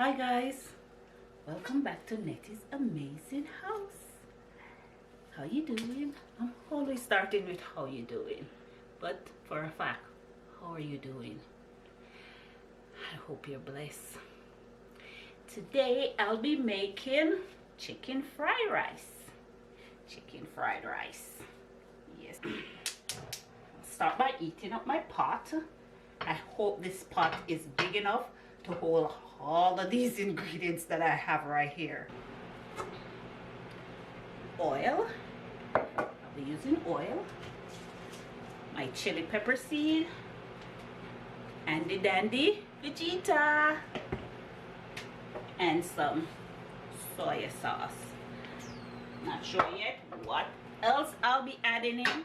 Hi guys, welcome back to Nettie's Amazing House. How you doing? I'm always starting with how you doing, but for a fact, how are you doing? I hope you're blessed. Today I'll be making chicken fried rice. Chicken fried rice. Yes. I'll start by heating up my pot. I hope this pot is big enough to hold all of these ingredients that I have right here. Oil. I'll be using oil. My chili pepper seed. Handy dandy Vegeta. And some soy sauce. Not sure yet what else I'll be adding in,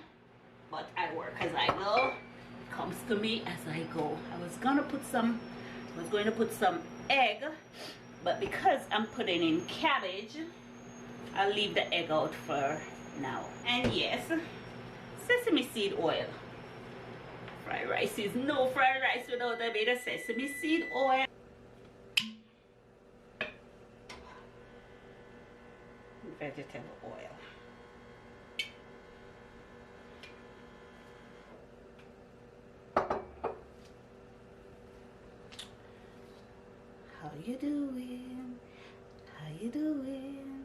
but I work as I go. Comes to me as I go. I was going to put some egg, but because I'm putting in cabbage, I'll leave the egg out for now. And yes, sesame seed oil. Fried rice is no fried rice without a bit of sesame seed oil. Vegetable oil. How you doing? How you doing?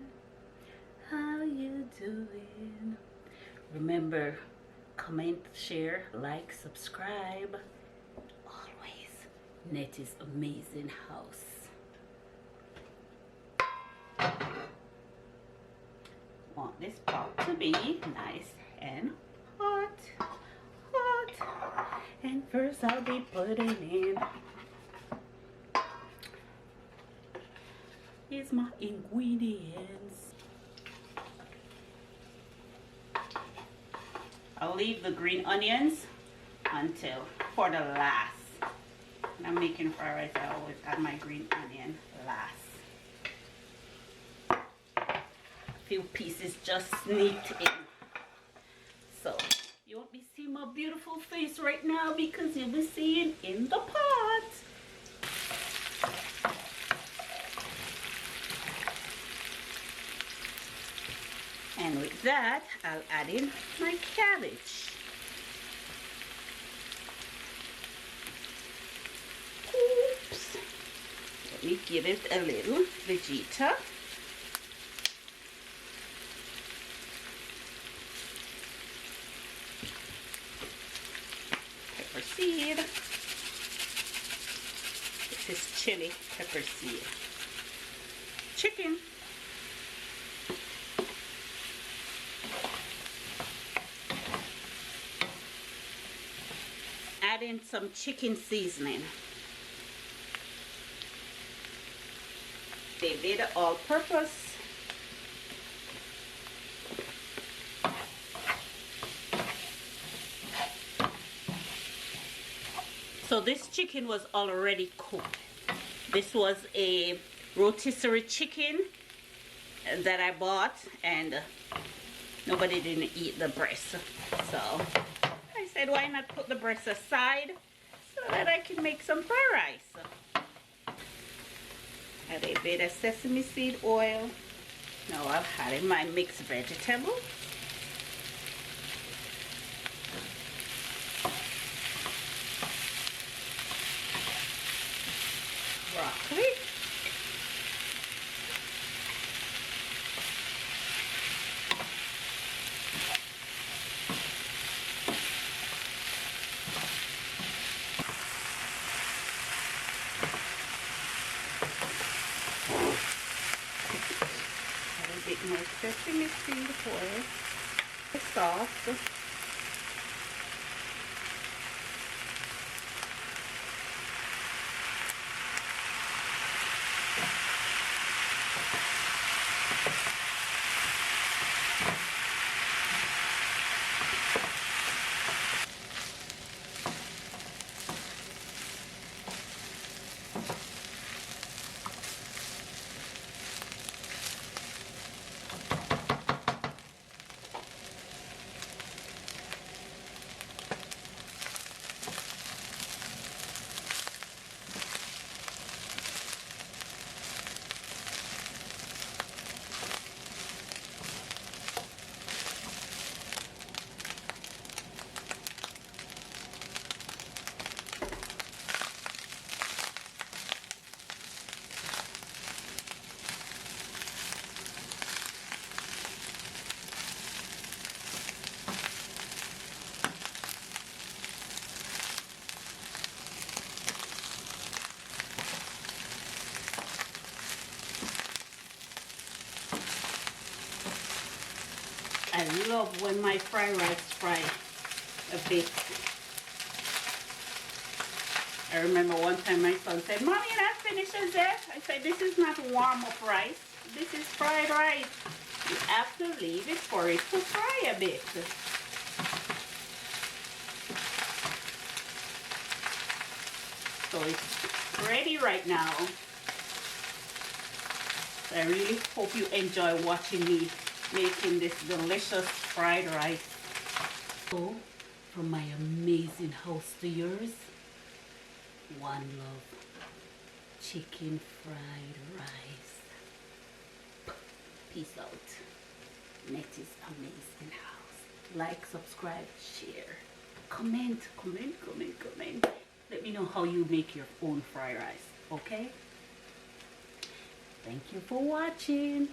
How you doing? Remember, comment, share, like, subscribe. Always Nettie's Amazing House. Want this pot to be nice and hot. And first I'll be putting in here's my ingredients. I'll leave the green onions for the last. When I'm making fried rice, I always add my green onion last. A few pieces just sneaked in. So you won't be seeing my beautiful face right now because you'll be seeing in the pot. And with that, I'll add in my cabbage. Oops. Let me give it a little Vegeta. Pepper seed. This is chili pepper seed. Chicken. Add in some chicken seasoning. They did all-purpose. So this chicken was already cooked. This was a rotisserie chicken that I bought, and nobody didn't eat the breast. So I said, why not put the breast aside so that I can make some fried rice. Add a bit of sesame seed oil. Now I've had in my mixed vegetable. Broccoli. A bit more sesame seed oil, the sauce. I love when my fried rice fry a bit. I remember one time my son said, "Mommy, you're not finished as yet." I said, "This is not warm up rice. This is fried rice. You have to leave it for it to fry a bit." So it's ready right now. So I really hope you enjoy watching me making this delicious fried rice. So, from my amazing house to yours, one love, chicken fried rice. Peace out. Nettie's Amazing House. Like, subscribe, share, comment. Let me know how you make your own fried rice, okay? Thank you for watching.